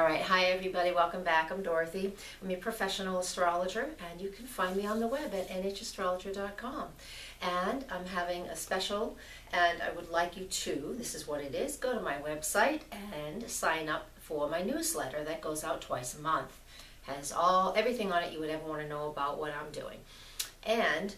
Alright, hi everybody, welcome back. I'm Dorothy. I'm your professional astrologer, and you can find me on the web at nhastrologer.com. And I'm having a special, and I would like you to, this is what it is, go to my website and sign up for my newsletter that goes out twice a month. Has everything on it you would ever want to know about what I'm doing. And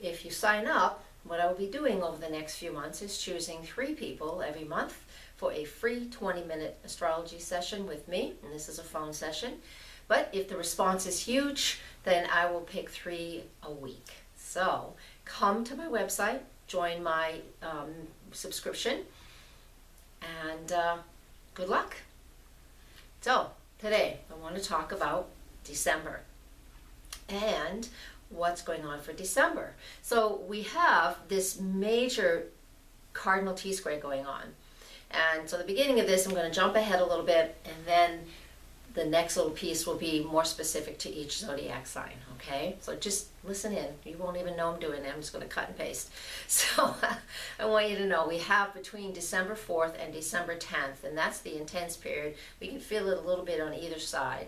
if you sign up, what I will be doing over the next few months is choosing 3 people every month for a free 20-minute astrology session with me, and this is a phone session. But if the response is huge, then I will pick 3 a week. So come to my website, join my subscription, and good luck. So today I want to talk about December and what's going on for December. So we have this major cardinal T-square going on. And so the beginning of this, I'm going to jump ahead a little bit, and then the next little piece will be more specific to each zodiac sign, okay? So just listen in. You won't even know I'm doing it. I'm just going to cut and paste. So I want you to know we have between December 4th and December 10th, and that's the intense period. We can feel it a little bit on either side.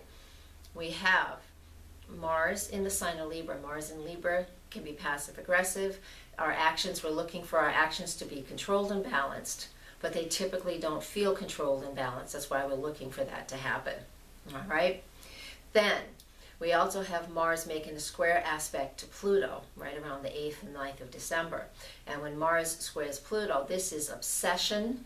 We have Mars in the sign of Libra. Mars in Libra can be passive-aggressive. Our actions, we're looking for our actions to be controlled and balanced, but they typically don't feel controlled and balanced. That's why we're looking for that to happen. All right? Then we also have Mars making a square aspect to Pluto right around the 8th and 9th of December. And when Mars squares Pluto, this is obsession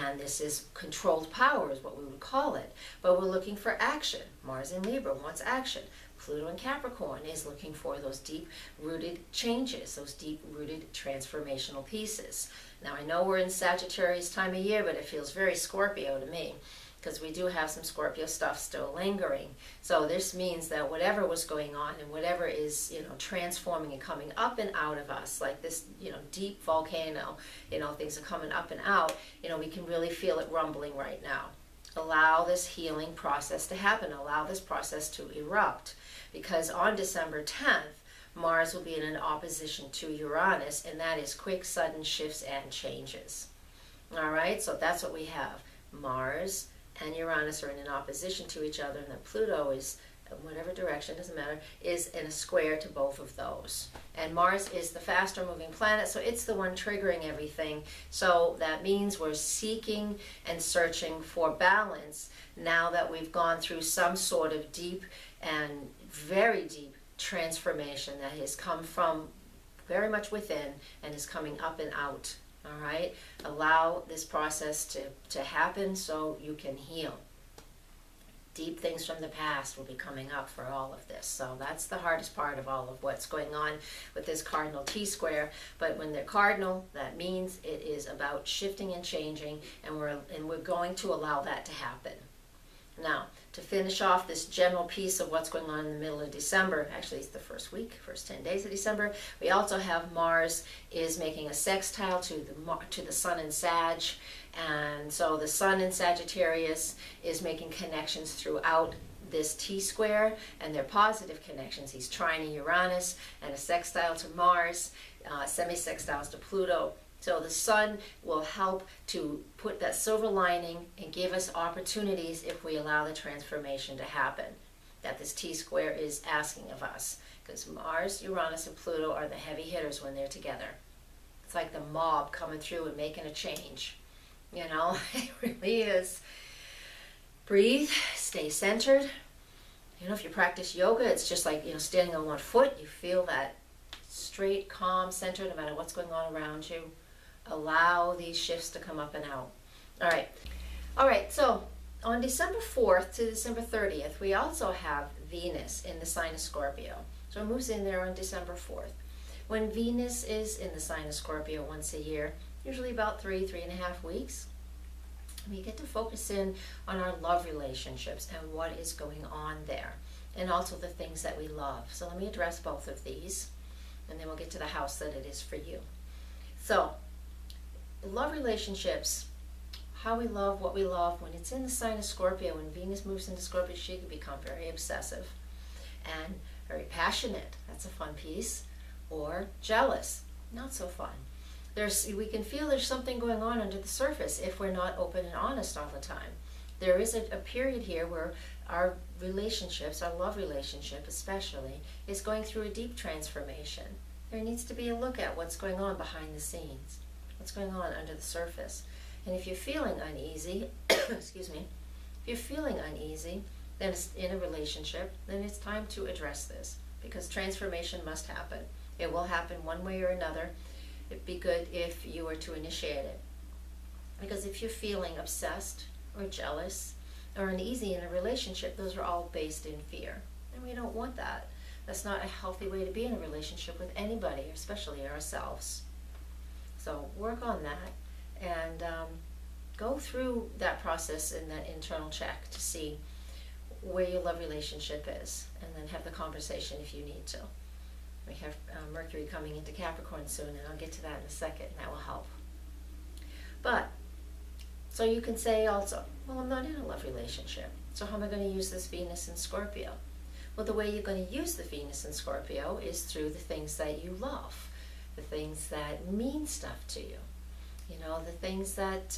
and this is controlled power is what we would call it. But we're looking for action. Mars in Libra wants action. Pluto in Capricorn is looking for those deep-rooted changes, those deep-rooted transformational pieces. Now, I know we're in Sagittarius time of year, but it feels very Scorpio to me because we do have some Scorpio stuff still lingering. So this means that whatever was going on and whatever is, transforming and coming up and out of us, like this, deep volcano, things are coming up and out, we can really feel it rumbling right now. Allow this healing process to happen. Allow this process to erupt. Because on December 10th, Mars will be in an opposition to Uranus, and that is quick, sudden shifts and changes. All right, so that's what we have. Mars and Uranus are in an opposition to each other, and then Pluto is, whatever direction, doesn't matter, is in a square to both of those. And Mars is the faster moving planet, so it's the one triggering everything. So that means we're seeking and searching for balance now that we've gone through some sort of deep and very deep transformation that has come from very much within and is coming up and out. All right? Allow this process to happen so you can heal. Deep things from the past will be coming up for all of this. So that's the hardest part of all of what's going on with this cardinal T-square. But when they're cardinal, that means it is about shifting and changing, and we're going to allow that to happen. Now, to finish off this general piece of what's going on in the middle of December, actually it's the first 10 days of December, we also have Mars is making a sextile to the Sun in Sag, and so the Sun in Sagittarius is making connections throughout this T-square, and they're positive connections. He's trining Uranus and a sextile to Mars, semi-sextiles to Pluto. So the Sun will help to put that silver lining and give us opportunities if we allow the transformation to happen that this T-square is asking of us. Because Mars, Uranus, and Pluto are the heavy hitters when they're together. It's like the mob coming through and making a change. It really is. Breathe, stay centered. If you practice yoga, it's just like, standing on one foot. You feel that straight, calm, centered, no matter what's going on around you. Allow these shifts to come up and out. All right, so on December 4th to December 30th, we also have Venus in the sign of Scorpio. So it moves in there on December 4th. When Venus is in the sign of Scorpio once a year, usually about 3.5 weeks, we get to focus in on our love relationships and what is going on there, and also the things that we love. So let me address both of these, and then we'll get to the house that it is for you. So, love relationships, how we love, what we love. When it's in the sign of Scorpio, when Venus moves into Scorpio, she can become very obsessive and very passionate. That's a fun piece. Or jealous. Not so fun. We can feel there's something going on under the surface if we're not open and honest all the time. there is a period here where our relationships, our love relationship especially, is going through a deep transformation. There needs to be a look at what's going on behind the scenes, what's going on under the surface. And if you're feeling uneasy, excuse me, if you're feeling uneasy, then it's in a relationship, then it's time to address this, because transformation must happen. It will happen one way or another. It'd be good if you were to initiate it. Because if you're feeling obsessed or jealous or uneasy in a relationship, those are all based in fear. And we don't want that. That's not a healthy way to be in a relationship with anybody, especially ourselves. So work on that and go through that process in that internal check to see where your love relationship is, and then have the conversation if you need to. We have Mercury coming into Capricorn soon, and I'll get to that in a second, and that will help. But, so you can say also, well, I'm not in a love relationship, so how am I going to use this Venus in Scorpio? Well, the way you're going to use the Venus in Scorpio is through the things that you love, the things that mean stuff to you, you know, the things that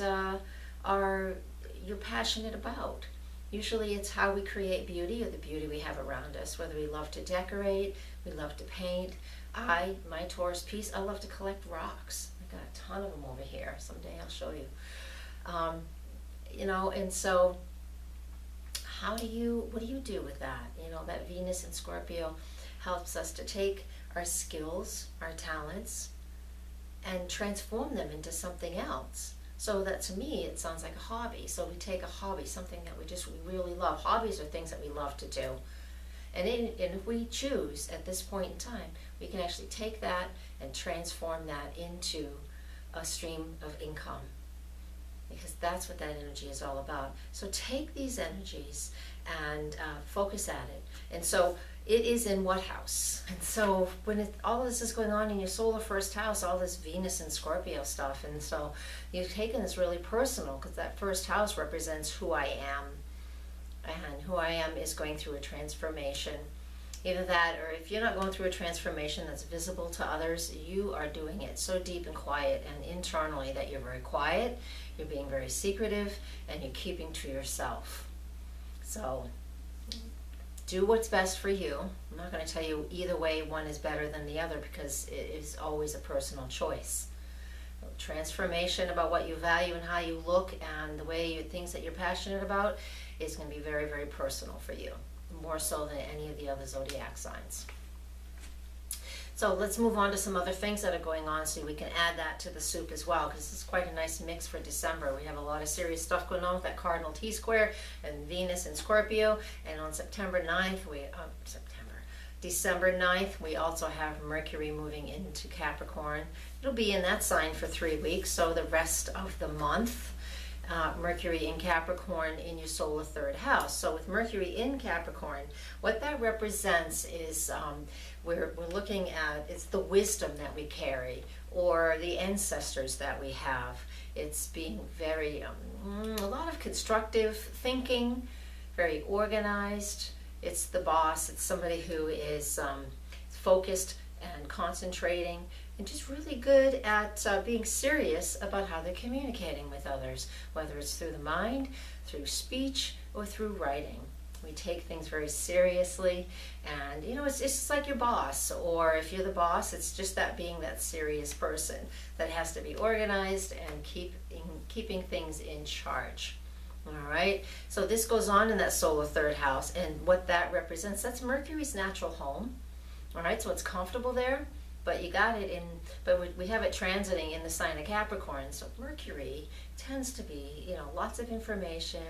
you're passionate about. Usually it's how we create beauty, or the beauty we have around us, whether we love to decorate, we love to paint. My Taurus piece, I love to collect rocks. I got a ton of them over here. Someday I'll show you. You know, and so what do you do with that? You know, that Venus in Scorpio helps us to take our skills, our talents, and transform them into something else. So that, to me, it sounds like a hobby. So we take a hobby, something that we really love. Hobbies are things that we love to do. And if we choose at this point in time, we can actually take that and transform that into a stream of income. Because that's what that energy is all about. So take these energies and focus at it. And so it is in what house? And so when all this is going on in your solar first house, all this Venus and Scorpio stuff, and so you've taken this really personal, because that first house represents who I am. And who I am is going through a transformation. Either that, or if you're not going through a transformation that's visible to others, you are doing it so deep and quiet and internally that you're very quiet, you're being very secretive, and you're keeping to yourself. So do what's best for you. I'm not going to tell you either way one is better than the other, because it is always a personal choice. Transformation about what you value and how you look and the way things that you're passionate about is going to be very, very personal for you, more so than any of the other zodiac signs. So let's move on to some other things that are going on, so we can add that to the soup as well, because it's quite a nice mix for December. We have a lot of serious stuff going on with that cardinal T-square and Venus in Scorpio, and on December 9th, we also have Mercury moving into Capricorn. It'll be in that sign for 3 weeks, so the rest of the month, Mercury in Capricorn in your solar third house. So with Mercury in Capricorn, what that represents is we're looking at, it's the wisdom that we carry, or the ancestors that we have. It's being very, a lot of constructive thinking, very organized. It's the boss. It's somebody who is focused and concentrating, and just really good at being serious about how they're communicating with others, whether it's through the mind, through speech, or through writing. We take things very seriously, and you know, it's just like your boss, or if you're the boss, it's just that being that serious person that has to be organized and keeping things in charge. All right, so this goes on in that solar third house, and what that represents, that's Mercury's natural home. All right, so it's comfortable there, but you got it in, but we have it transiting in the sign of Capricorn. So Mercury tends to be, you know, lots of information,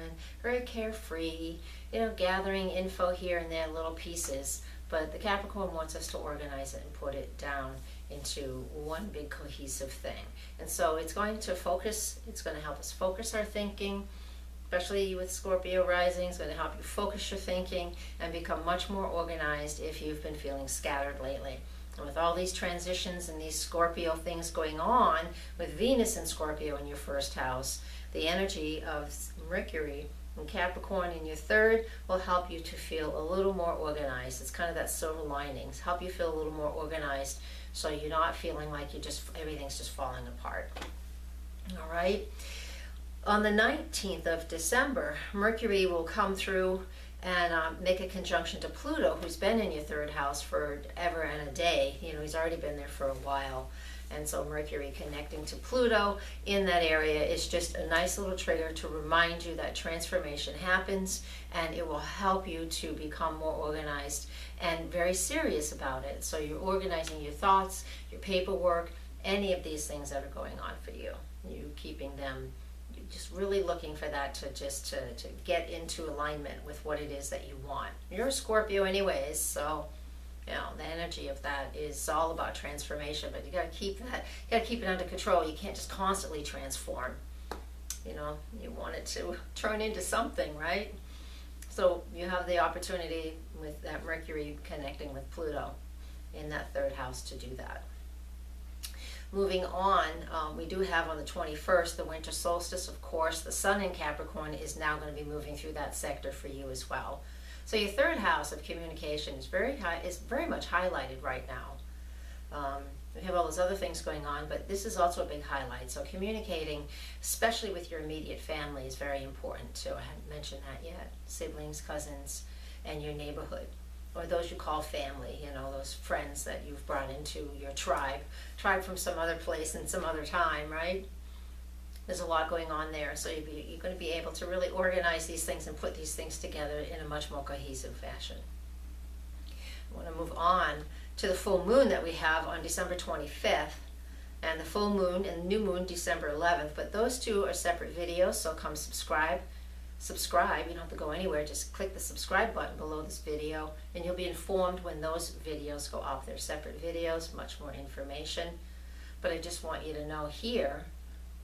very carefree, you know, gathering info here and there, little pieces. But the Capricorn wants us to organize it and put it down into one big cohesive thing. And so it's going to focus, it's going to help us focus our thinking, especially with Scorpio rising. It's going to help you focus your thinking and become much more organized if you've been feeling scattered lately. And with all these transitions and these Scorpio things going on, with Venus and Scorpio in your first house, the energy of Mercury and Capricorn in your third will help you to feel a little more organized. It's kind of that silver linings, help you feel a little more organized, so you're not feeling like everything's just falling apart. All right. On the 19th of December, Mercury will come through and make a conjunction to Pluto, who's been in your third house for ever and a day. You know, he's already been there for a while. And so Mercury connecting to Pluto in that area is just a nice little trigger to remind you that transformation happens, and it will help you to become more organized and very serious about it. So you're organizing your thoughts, your paperwork, any of these things that are going on for you. You keeping them, just really looking for that to get into alignment with what it is that you want. You're a Scorpio anyways, so you know the energy of that is all about transformation, but you got to keep that, you got to keep it under control. You can't just constantly transform. You know, you want it to turn into something, right? So you have the opportunity with that Mercury connecting with Pluto in that third house to do that. Moving on, we do have on the 21st, the winter solstice, of course. The sun in Capricorn is now going to be moving through that sector for you as well. So your third house of communication is very much highlighted right now. We have all those other things going on, but this is also a big highlight. So communicating, especially with your immediate family, is very important too. I hadn't mentioned that yet. Siblings, cousins, and your neighborhood, or those you call family, you know, those friends that you've brought into your tribe from some other place and some other time, right? There's a lot going on there, so you're going to be able to really organize these things and put these things together in a much more cohesive fashion. I want to move on to the full moon that we have on December 25th, and the full moon and the new moon December 11th, but those two are separate videos, so come subscribe. You don't have to go anywhere, just click the subscribe button below this video and you'll be informed when those videos go up. They're separate videos, much more information, but I just want you to know here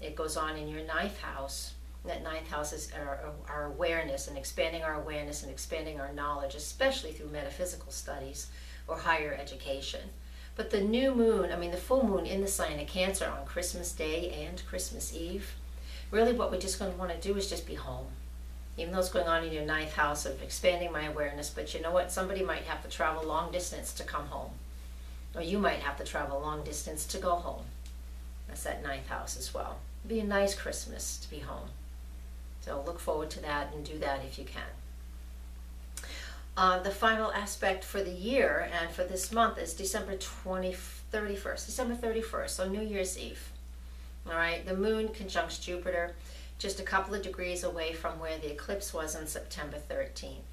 it goes on in your ninth house. That ninth house is our awareness, and expanding our awareness and expanding our knowledge, especially through metaphysical studies or higher education. But the new moon, the full moon in the sign of Cancer on Christmas Day and Christmas Eve, really what we're just going to want to do is just be home. Even though it's going on in your ninth house of expanding my awareness, but you know what? Somebody might have to travel long distance to come home. Or you might have to travel long distance to go home. That's that ninth house as well. It'd be a nice Christmas to be home. So look forward to that and do that if you can. The final aspect for the year and for this month is December 31st, so New Year's Eve. All right, the moon conjuncts Jupiter, just a couple of degrees away from where the eclipse was on September 13th.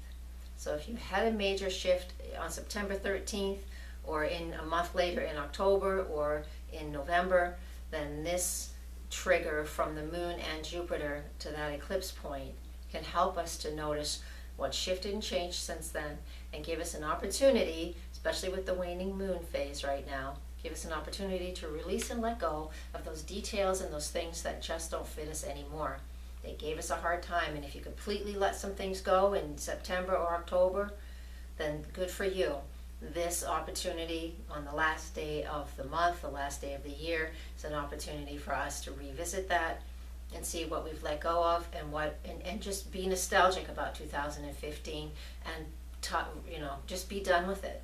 So if you had a major shift on September 13th, or in a month later in October or in November, then this trigger from the moon and Jupiter to that eclipse point can help us to notice what shifted and changed since then, and give us an opportunity, especially with the waning moon phase right now, give us an opportunity to release and let go of those details and those things that just don't fit us anymore. They gave us a hard time, and if you completely let some things go in September or October, then good for you. This opportunity on the last day of the month, the last day of the year, is an opportunity for us to revisit that and see what we've let go of, and just be nostalgic about 2015 and just be done with it,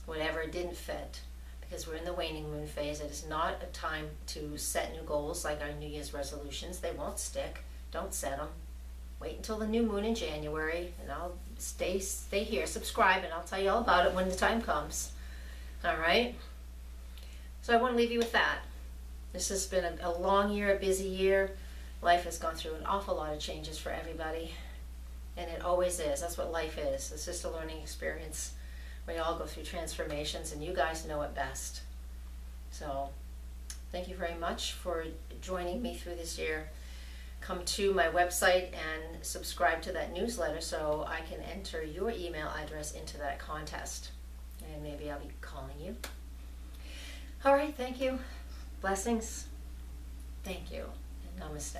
whatever didn't fit. Because we're in the waning moon phase, it is not a time to set new goals like our New Year's resolutions. They won't stick. Don't set them. Wait until the new moon in January, and I'll stay here, subscribe, and I'll tell you all about it when the time comes. All right? So I want to leave you with that. This has been a long year, a busy year. Life has gone through an awful lot of changes for everybody, and it always is. That's what life is. It's just a learning experience. We all go through transformations, and you guys know it best. So thank you very much for joining me through this year. Come to my website and subscribe to that newsletter so I can enter your email address into that contest. And maybe I'll be calling you. All right, thank you. Blessings. Thank you. And namaste.